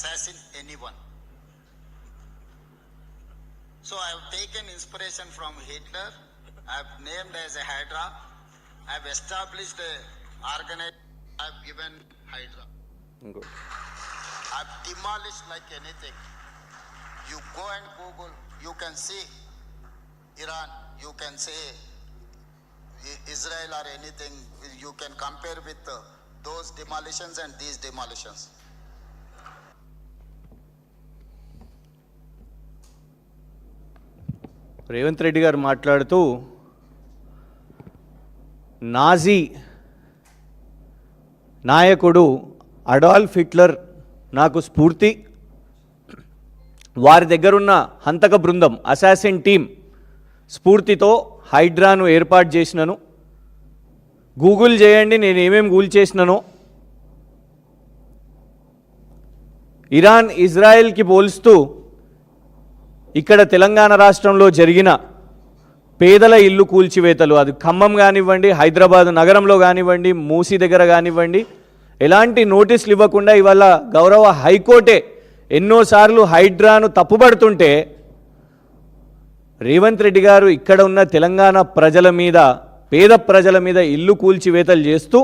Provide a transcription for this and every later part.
assassinate anyone. So I have taken inspiration from Hitler. I have named as a Hydra. I have established a organization. I have given Hydra. Good. I have demolished like anything. You go and Google, you can see Iran, you can say Israel or anything, you can compare with those demolitions and these demolitions. Revanth Reddy గారు మాట్లాడుతూ Nazi నాయకుడు Adolf Hitler నాకు స్ఫూర్తి, వారి దగ్గరున్న హంతక బృందం assassin team స్ఫూర్తితో హైడ్రాను ఏర్పాటు చేసినను. గూగుల్ చేయండి నేను ఏమేమి గూగుల్ చేసినానో. ఇరాన్ ఇజ్రాయెల్కి పోల్స్తూ ఇక్కడ తెలంగాణ రాష్ట్రంలో జరిగిన పేదల ఇల్లు కూల్చివేతలు, అది ఖమ్మం కానివ్వండి, హైదరాబాద్ నగరంలో కానివ్వండి, మూసీ దగ్గర కానివ్వండి, ఎలాంటి నోటీసులు ఇవ్వకుండా ఇవాళ గౌరవ హైకోర్టే ఎన్నోసార్లు హైడ్రాను తప్పుపడుతుంటే రేవంత్ రెడ్డి గారు ఇక్కడ ఉన్న తెలంగాణ ప్రజల మీద, పేద ప్రజల మీద ఇల్లు కూల్చివేతలు చేస్తూ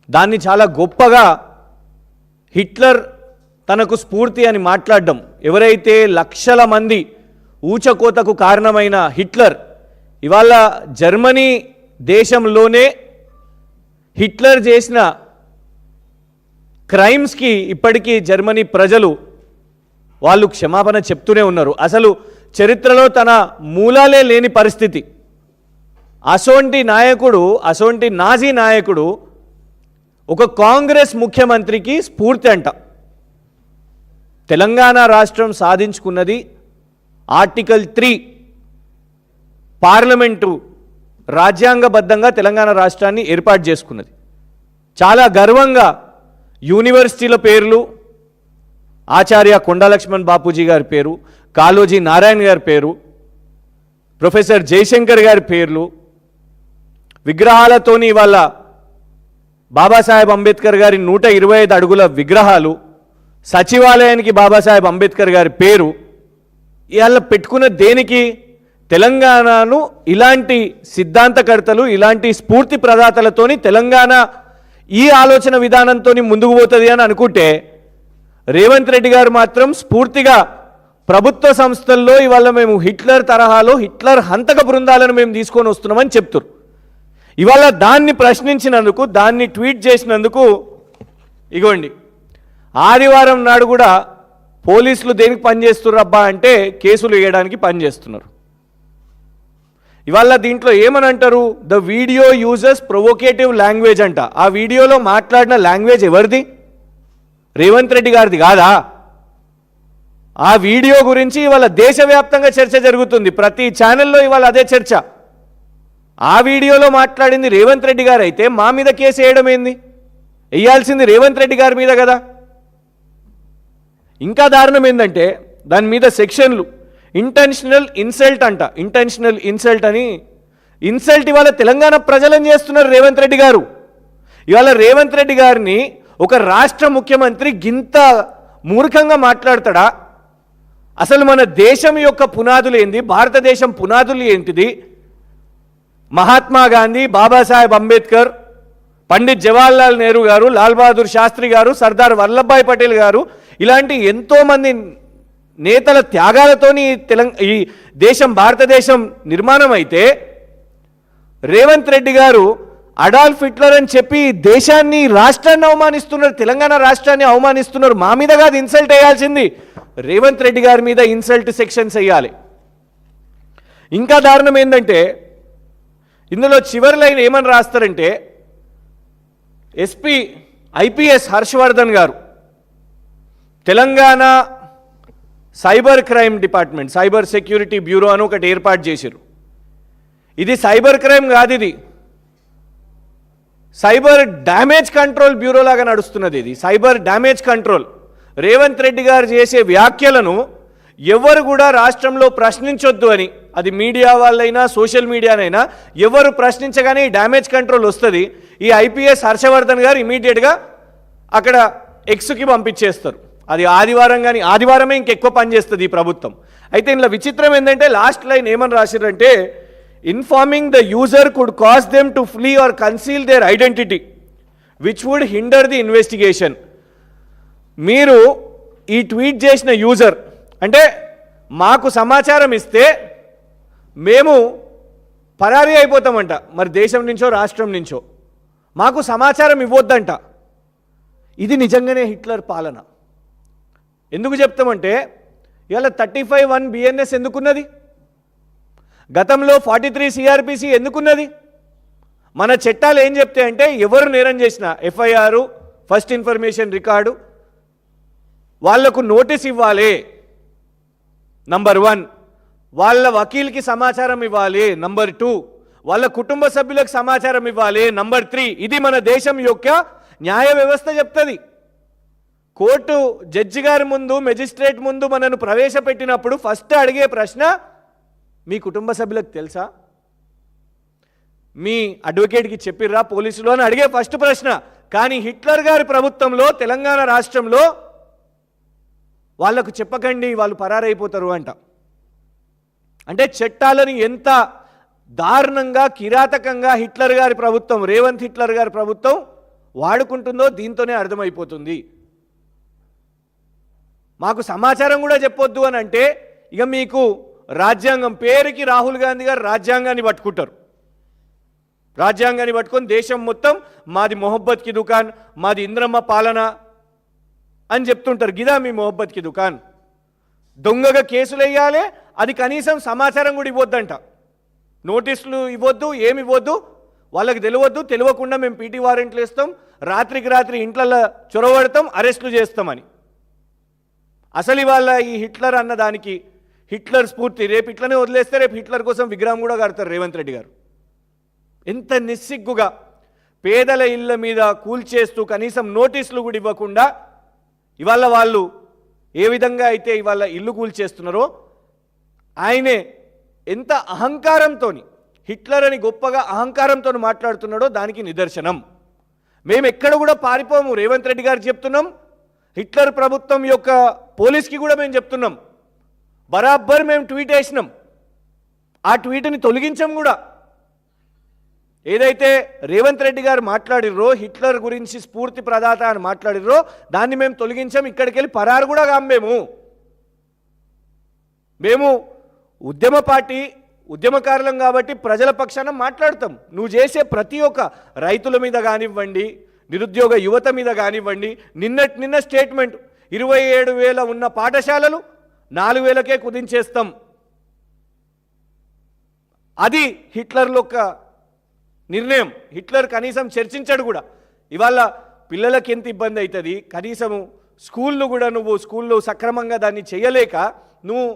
దాన్ని చాలా గొప్పగా హిట్లర్ తనకు స్ఫూర్తి అని మాట్లాడడం. ఎవరైతే లక్షల మంది ఊచకోతకు కారణమైన హిట్లర్ ఇవాళ జర్మనీ దేశంలోనే హిట్లర్ చేసిన క్రైమ్స్కి ఇప్పటికీ జర్మనీ ప్రజలు వాళ్ళు క్షమాపణ చెప్తూనే ఉన్నారు. అసలు చరిత్రలో తన మూలాలే లేని పరిస్థితి. అసోంటి నాయకుడు, అసోంటి నాజీ నాయకుడు ఒక కాంగ్రెస్ ముఖ్యమంత్రికి స్ఫూర్తి అంట. తెలంగాణ రాష్ట్రం సాధించుకున్నది ఆర్టికల్ 3 పార్లమెంటు రాజ్యాంగబద్ధంగా తెలంగాణ రాష్ట్రాన్ని ఏర్పాటు చేసుకున్నది. చాలా గర్వంగా యూనివర్సిటీల పేర్లు ఆచార్య కొండా లక్ష్మణ్ బాపూజీ గారి పేరు, కాళోజీ నారాయణ గారి పేరు, ప్రొఫెసర్ జయశంకర్ గారి పేర్లు, విగ్రహాలతోని ఇవాళ బాబాసాహెబ్ అంబేద్కర్ గారి 125 అడుగుల విగ్రహాలు, సచివాలయానికి బాబాసాహెబ్ అంబేద్కర్ గారి పేరు ఇవాళ పెట్టుకున్న దేనికి? తెలంగాణను ఇలాంటి సిద్ధాంతకర్తలు, ఇలాంటి స్ఫూర్తి ప్రదాతలతోని తెలంగాణ ఈ ఆలోచన విధానంతో ముందుకు పోతుంది అని అనుకుంటే రేవంత్ రెడ్డి గారు మాత్రం స్ఫూర్తిగా ప్రభుత్వ సంస్థల్లో ఇవాళ మేము హిట్లర్ తరహాలో హిట్లర్ హంతక బృందాలను మేము తీసుకొని వస్తున్నామని చెప్తారు. ఇవాళ దాన్ని ప్రశ్నించినందుకు, దాన్ని ట్వీట్ చేసినందుకు ఇగోండి ఆదివారం నాడు కూడా పోలీసులు దేనికి పనిచేస్తున్నారు అబ్బా అంటే కేసులు వేయడానికి పనిచేస్తున్నారు. ఇవాళ దీంట్లో ఏమని అంటారు? The video uses provocative language అంట. ఆ వీడియోలో మాట్లాడిన లాంగ్వేజ్ ఎవరిది? రేవంత్ రెడ్డి గారిది కాదా? ఆ వీడియో గురించి ఇవాళ దేశవ్యాప్తంగా చర్చ జరుగుతుంది. ప్రతి ఛానల్లో ఇవాళ అదే చర్చ. ఆ వీడియోలో మాట్లాడింది రేవంత్ రెడ్డి గారు అయితే మా మీద కేసు వేయడం ఏంది? వేయాల్సింది రేవంత్ రెడ్డి గారి మీద కదా. ఇంకా దారుణం ఏంటంటే దాని మీద సెక్షన్లు ఇంటెన్షనల్ ఇన్సల్ట్ అంట. ఇంటెన్షనల్ ఇన్సల్ట్ అని ఇన్సల్ట్ ఇవాళ తెలంగాణ ప్రజలను చేస్తున్నారు రేవంత్ రెడ్డి గారు. ఇవాళ రేవంత్ రెడ్డి గారిని ఒక రాష్ట్ర ముఖ్యమంత్రి గింత మూర్ఖంగా మాట్లాడతాడా? అసలు మన దేశం యొక్క పునాదులు ఏంది? భారతదేశం పునాదులు ఏంటిది? మహాత్మా గాంధీ, బాబాసాహెబ్ అంబేద్కర్, పండిత్ జవహర్లాల్ నెహ్రూ గారు, లాల్ బహదూర్ శాస్త్రి గారు, సర్దార్ వల్లభాయ్ పటేల్ గారు, ఇలాంటి ఎంతోమంది నేతల త్యాగాలతోని ఈ దేశం, భారతదేశం నిర్మాణం అయితే రేవంత్ రెడ్డి గారు అడాల్ఫ్ హిట్లర్ అని చెప్పి దేశాన్ని, రాష్ట్రాన్ని అవమానిస్తున్నారు, తెలంగాణ రాష్ట్రాన్ని అవమానిస్తున్నారు. మా మీద కాదు ఇన్సల్ట్ వేయాల్సింది, రేవంత్ రెడ్డి గారి మీద ఇన్సల్ట్ సెక్షన్స్ వేయాలి. ఇంకా దారుణం ఏంటంటే ఇందులో చివరి లైన్ ఏమని రాస్తారంటే ఎస్పీ ఐపీఎస్ హర్షవర్ధన్ గారు Telangana cyber crime department, cyber security bureau అని ఒకటి ఏర్పాటు చేశారు. ఇది సైబర్ క్రైమ్ కాదు, ఇది సైబర్ డ్యామేజ్ కంట్రోల్ బ్యూరో లాగా నడుస్తున్నది. ఇది cyber damage control. Revanth Reddy గారు చేసే వ్యాఖ్యలను ఎవరు కూడా రాష్ట్రంలో ప్రశ్నించొద్దు అని, అది మీడియా వాళ్ళైనా సోషల్ మీడియానైనా ఎవరు ప్రశ్నించగానే ఈ డ్యామేజ్ కంట్రోల్ వస్తుంది. ఈ ఐపీఎస్ హర్షవర్ధన్ గారు ఇమీడియట్గా అక్కడ ఎక్స్కి పంపించేస్తారు. అది ఆదివారం కానీ ఆదివారమే ఇంకెక్కువ పనిచేస్తుంది ఈ ప్రభుత్వం. అయితే ఇందులో విచిత్రం ఏంటంటే లాస్ట్ లైన్ ఏమని రాసిరంటే, informing the user could cause them to flee or conceal their identity which would hinder the investigation. మీరు ఈ ట్వీట్ చేసిన యూజర్ అంటే మాకు సమాచారం ఇస్తే మేము పరారీ అయిపోతామంట, మరి దేశం నుంచో రాష్ట్రం నుంచో మాకు సమాచారం ఇవ్వద్దంట. ఇది నిజంగానే హిట్లర్ పాలన. ఎందుకు చెప్తామంటే ఇవాళ 35(1) BNS ఎందుకున్నది, గతంలో 43 CRPC ఎందుకున్నది? మన చట్టాలు ఏం చెప్తే అంటే ఎవరు నేరం చేసినా FIR, ఫస్ట్ ఇన్ఫర్మేషన్ రికార్డు, వాళ్లకు నోటీస్ ఇవ్వాలి. నంబర్ 1, వాళ్ళ వకీల్కి సమాచారం ఇవ్వాలి. నంబర్ 2, వాళ్ళ కుటుంబ సభ్యులకు సమాచారం ఇవ్వాలి. నంబర్ 3, ఇది మన దేశం యొక్క న్యాయ వ్యవస్థ చెప్తుంది. కోర్టు జడ్జి గారి ముందు, మెజిస్ట్రేట్ ముందు మనను ప్రవేశపెట్టినప్పుడు ఫస్ట్ అడిగే ప్రశ్న, మీ కుటుంబ సభ్యులకు తెలుసా, మీ అడ్వకేట్కి చెప్పిర్రా పోలీసులు అని అడిగే ఫస్ట్ ప్రశ్న. కానీ హిట్లర్ గారి ప్రభుత్వంలో తెలంగాణ రాష్ట్రంలో వాళ్లకు చెప్పకండి, వాళ్ళు పరారైపోతారు అంట. అంటే చట్టాలను ఎంత దారుణంగా, కిరాతకంగా హిట్లర్ గారి ప్రభుత్వం, రేవంత్ హిట్లర్ గారి ప్రభుత్వం వాడుకుంటుందో దీంతోనే అర్థమైపోతుంది. మాకు సమాచారం కూడా చెప్పొద్దు అని అంటే ఇక మీకు రాజ్యాంగం పేరుకి రాహుల్ గాంధీ గారు రాజ్యాంగాన్ని పట్టుకుంటారు. రాజ్యాంగాన్ని పట్టుకొని దేశం మొత్తం మాది మొహబ్బత్ కి దుకాన్, మాది ఇంద్రమ్మ పాలన అని చెప్తుంటారు. గిదా మీ మొహబ్బత్ కి దుకాన్. దొంగగా కేసులు వేయాలి, అది కనీసం సమాచారం కూడా ఇవ్వద్దంట. నోటీసులు ఇవ్వద్దు, ఏమి ఇవ్వద్దు, వాళ్ళకి తెలియవద్దు. తెలియకుండా మేము పీటీ వారెంట్లు ఇస్తాం, రాత్రికి రాత్రి ఇంట్లలో చొరవడతాం, అరెస్టులు చేస్తామని. అసలు ఇవాళ ఈ హిట్లర్ అన్న దానికి హిట్లర్ స్ఫూర్తి, రేపు ఇట్లనే వదిలేస్తే రేపు హిట్లర్ కోసం విగ్రహం కూడా కడతారు రేవంత్ రెడ్డి గారు. ఎంత నిస్సిగ్గుగా పేదల ఇళ్ళ మీద కూల్చేస్తూ కనీసం నోటీసులు కూడా ఇవ్వకుండా ఇవాళ వాళ్ళు ఏ విధంగా అయితే ఇవాళ ఇల్లు కూల్చేస్తున్నారో, ఆయనే ఎంత అహంకారంతో, హిట్లర్ అని గొప్పగా అహంకారంతో మాట్లాడుతున్నాడో దానికి నిదర్శనం. మేము ఎక్కడ కూడా పారిపోము. రేవంత్ రెడ్డి గారు చెప్తున్నాం, హిట్లర్ ప్రభుత్వం యొక్క పోలీస్కి కూడా మేము చెప్తున్నాం, బరాబర్ మేము ట్వీట్ వేసినాం, ఆ ట్వీట్ని తొలగించాం కూడా. ఏదైతే రేవంత్ రెడ్డి గారు మాట్లాడిర్రో, హిట్లర్ గురించి స్ఫూర్తి ప్రదాత అని మాట్లాడిర్రో, దాన్ని మేము తొలగించాం. ఇక్కడికి వెళ్ళి పరారు కూడా కాము. మేము ఉద్యమ పార్టీ, ఉద్యమకారులం కాబట్టి ప్రజల పక్షాన మాట్లాడతాం. నువ్వు చేసే ప్రతి ఒక్క రైతుల మీద కానివ్వండి, నిరుద్యోగ యువత మీద కానివ్వండి, నిన్న స్టేట్మెంట్ 27,000 ఉన్న పాఠశాలలు 4,000కే కుదించేస్తాం. అది హిట్లర్ల యొక్క నిర్ణయం. హిట్లర్ కనీసం చర్చించాడు కూడా. ఇవాళ పిల్లలకి ఎంత ఇబ్బంది అవుతుంది, కనీసము స్కూళ్ళు కూడా నువ్వు స్కూల్లో సక్రమంగా దాన్ని చేయలేక నువ్వు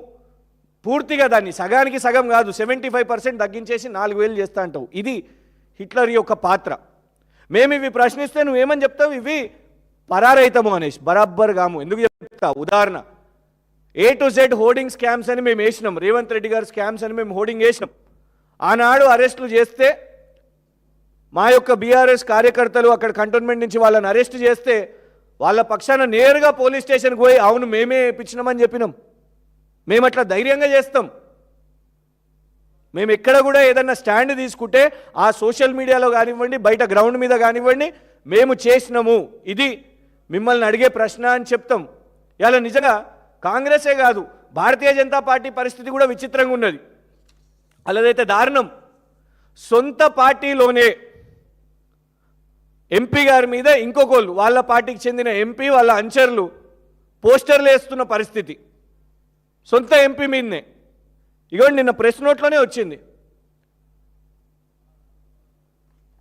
పూర్తిగా దాన్ని సగానికి సగం కాదు 75% తగ్గించేసి 4,000 చేస్తా అంటావు. ఇది హిట్లర్ యొక్క పాత్ర. మేము ఇవి ప్రశ్నిస్తే నువ్వేమని చెప్తావు, ఇవి పరారైతము అనేసి. బరాబ్బర్ కాము. ఎందుకు చెప్తా, ఉదాహరణ A to Z hoarding scams అని మేము వేసినాం. రేవంత్ రెడ్డి గారు స్కామ్స్ అని మేము హోర్డింగ్ వేసినాం. ఆనాడు అరెస్టులు చేస్తే మా యొక్క బీఆర్ఎస్ కార్యకర్తలు అక్కడ కంటోన్మెంట్ నుంచి వాళ్ళని అరెస్ట్ చేస్తే వాళ్ళ పక్షాన నేరుగా పోలీస్ స్టేషన్కి పోయి అవును మేమే ఇప్పించినామని చెప్పినాం. మేము అట్లా ధైర్యంగా చేస్తాం. మేము ఎక్కడ కూడా ఏదన్నా స్టాండ్ తీసుకుంటే ఆ సోషల్ మీడియాలో కానివ్వండి, బయట గ్రౌండ్ మీద కానివ్వండి, మేము చేసినాము, ఇది మిమ్మల్ని అడిగే ప్రశ్న అని చెప్తాం. ఇలా నిజంగా కాంగ్రెసే కాదు, భారతీయ జనతా పార్టీ పరిస్థితి కూడా విచిత్రంగా ఉన్నది. అలాదైతే దారుణం. సొంత పార్టీలోనే ఎంపీ గారి మీద ఇంకొకళ్ళు, వాళ్ళ పార్టీకి చెందిన ఎంపీ వాళ్ళ అనుచరులు పోస్టర్లు వేస్తున్న పరిస్థితి. సొంత ఎంపీ మీదనే. ఇగోండి నిన్న ప్రెస్ నోట్లోనే వచ్చింది.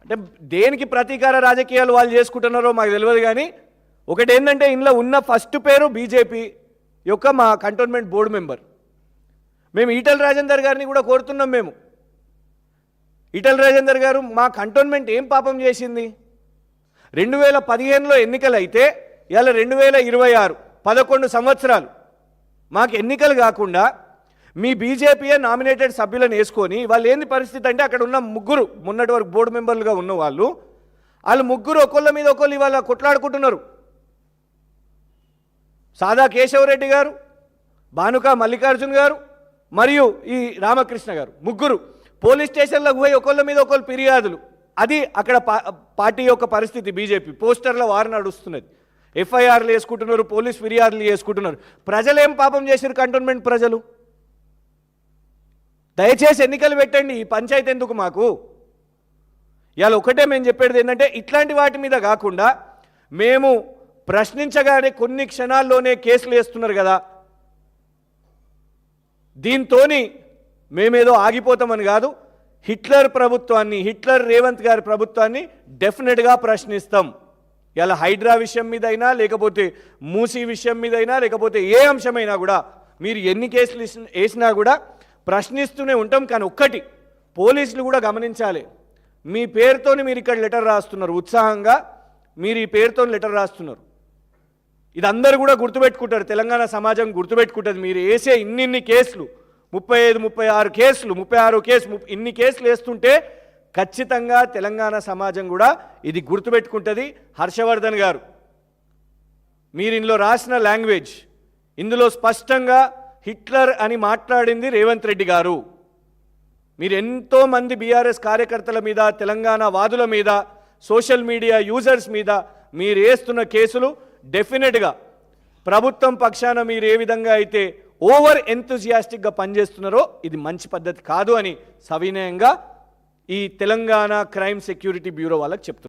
అంటే దేనికి ప్రతీకార రాజకీయాలు వాళ్ళు చేసుకుంటున్నారో మాకు తెలియదు. కానీ ఒకటి ఏంటంటే, ఇందులో ఉన్న ఫస్ట్ పేరు బీజేపీ యొక్క మా కంటోన్మెంట్ బోర్డు మెంబర్. మేము ఈటెల రాజేందర్ గారిని కూడా కోరుతున్నాం. మేము ఈటెల రాజేందర్ గారు మా కంటోన్మెంట్ ఏం పాపం చేసింది? 2015లో ఎన్నికలు అయితే ఇవాళ 2026 11 సంవత్సరాలు మాకు ఎన్నికలు కాకుండా మీ బీజేపీయే నామినేటెడ్ సభ్యులను వేసుకొని వాళ్ళు ఏంది పరిస్థితి అంటే, అక్కడ ఉన్న ముగ్గురు మొన్నటి వరకు బోర్డు మెంబర్లుగా ఉన్న వాళ్ళు ముగ్గురు ఒకళ్ళ మీద ఒకళ్ళు ఇవాళ కొట్లాడుకుంటున్నారు. సాదా కేశవరెడ్డి గారు, భానుక మల్లికార్జున్ గారు మరియు ఈ రామకృష్ణ గారు ముగ్గురు పోలీస్ స్టేషన్లకు పోయి ఒకళ్ళ మీద ఒకళ్ళు ఫిర్యాదులు. అది అక్కడ పార్టీ యొక్క పరిస్థితి. బీజేపీ పోస్టర్ల వారు నడుస్తున్నది, ఎఫ్ఐఆర్లు వేసుకుంటున్నారు, పోలీస్ ఫిర్యాదులు చేసుకుంటున్నారు. ప్రజలు ఏం పాపం చేశారు? కంటోన్మెంట్ ప్రజలు. దయచేసి ఎన్నికలు పెట్టండి, ఈ పంచాయతీ ఎందుకు మాకు? ఇవాళ ఒకటే మేము చెప్పేది ఏంటంటే, ఇట్లాంటి వాటి మీద కాకుండా మేము ప్రశ్నించగానే కొన్ని క్షణాల్లోనే కేసులు వేస్తున్నారు కదా, దీంతో మేమేదో ఆగిపోతామని కాదు, హిట్లర్ ప్రభుత్వాన్ని, హిట్లర్ రేవంత్ గారి ప్రభుత్వాన్ని డెఫినెట్గా ప్రశ్నిస్తాం. ఇలా హైడ్రా విషయం మీద అయినా, లేకపోతే మూసీ విషయం మీద అయినా, లేకపోతే ఏ అంశమైనా కూడా మీరు ఎన్ని కేసులు వేసినా కూడా ప్రశ్నిస్తూనే ఉంటాం. కానీ ఒక్కటి పోలీసులు కూడా గమనించాలి, మీ పేరుతోని మీరు ఇక్కడ లెటర్ రాస్తున్నారు, ఉత్సాహంగా మీరు ఈ పేరుతో లెటర్ రాస్తున్నారు. ఇది అందరూ కూడా గుర్తుపెట్టుకుంటారు, తెలంగాణ సమాజం గుర్తుపెట్టుకుంటుంది. మీరు వేసే ఇన్ని కేసులు, 35, 36 కేసులు, 36 కేసు, ఇన్ని కేసులు వేస్తుంటే ఖచ్చితంగా తెలంగాణ సమాజం కూడా ఇది గుర్తుపెట్టుకుంటుంది. హర్షవర్ధన్ గారు, మీరు ఇందులో రాసిన లాంగ్వేజ్, ఇందులో స్పష్టంగా హిట్లర్ అని మాట్లాడింది రేవంత్ రెడ్డి గారు. మీరు ఎంతోమంది బీఆర్ఎస్ కార్యకర్తల మీద, తెలంగాణ వాదుల మీద, సోషల్ మీడియా యూజర్స్ మీద మీరు వేస్తున్న కేసులు డెఫినెట్గా ప్రభుత్వం పక్షాన మీరు ఏ విధంగా అయితే ఓవర్ ఎంతూజియాస్టిక్గా పనిచేస్తున్నారో ఇది మంచి పద్ధతి కాదు అని సవినయంగా ఈ తెలంగాణ క్రైమ్ సెక్యూరిటీ బ్యూరో వాళ్ళకి చెప్తున్నారు.